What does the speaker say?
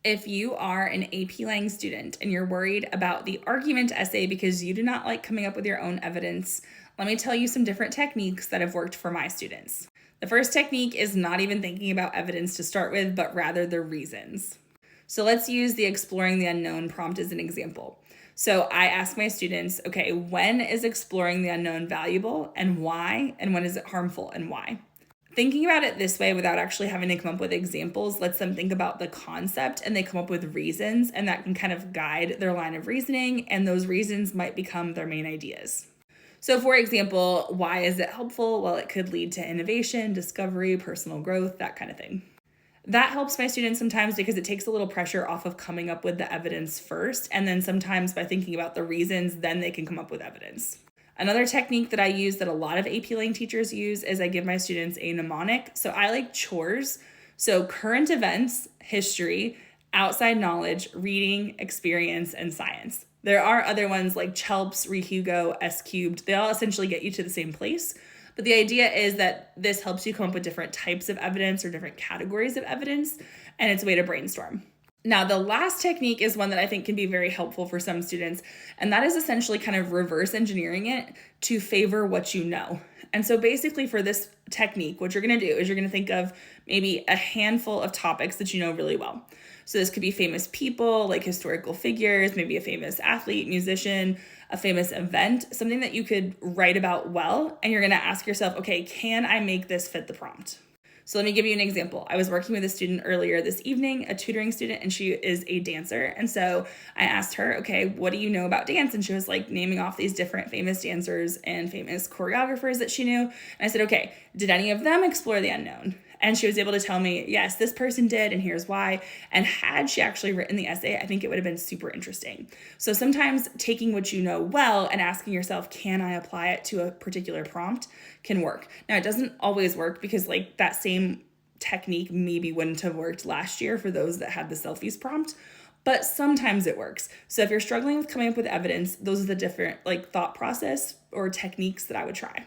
If you are an AP Lang student and you're worried about the argument essay because you do not like coming up with your own evidence, let me tell you some different techniques that have worked for my students. The first technique is not even thinking about evidence to start with, but rather the reasons. So let's use the exploring the unknown prompt as an example. So I ask my students, okay, when is exploring the unknown valuable and why? And when is it harmful and why? Thinking about it this way without actually having to come up with examples lets them think about the concept and they come up with reasons, and that can kind of guide their line of reasoning, and those reasons might become their main ideas. So for example, why is it helpful? Well, it could lead to innovation, discovery, personal growth, that kind of thing. That helps my students sometimes because it takes a little pressure off of coming up with the evidence first, and then sometimes by thinking about the reasons, then they can come up with evidence. Another technique that I use that a lot of AP Lang teachers use is I give my students a mnemonic. So I like chores. So current events, history, outside knowledge, reading, experience, and science. There are other ones like CHELPS, ReHugo, S cubed. They all essentially get you to the same place. But the idea is that this helps you come up with different types of evidence or different categories of evidence, and it's a way to brainstorm. Now, the last technique is one that I think can be very helpful for some students, and that is essentially kind of reverse engineering it to favor what you know. And so basically for this technique, what you're going to do is you're going to think of maybe a handful of topics that you know really well. So this could be famous people, like historical figures, maybe a famous athlete, musician, a famous event, something that you could write about well, and you're going to ask yourself, okay, can I make this fit the prompt? So let me give you an example. I was working with a student earlier this evening, a tutoring student, and she is a dancer. And so I asked her, okay, what do you know about dance? And she was like naming off these different famous dancers and famous choreographers that she knew. And I said, okay, did any of them explore the unknown? And she was able to tell me, yes, this person did, and here's why. And had she actually written the essay, I think it would have been super interesting. So sometimes taking what you know well and asking yourself, can I apply it to a particular prompt, can work. Now, it doesn't always work because like that same technique maybe wouldn't have worked last year for those that had the selfies prompt, but sometimes it works. So if you're struggling with coming up with evidence, those are the different like thought process or techniques that I would try.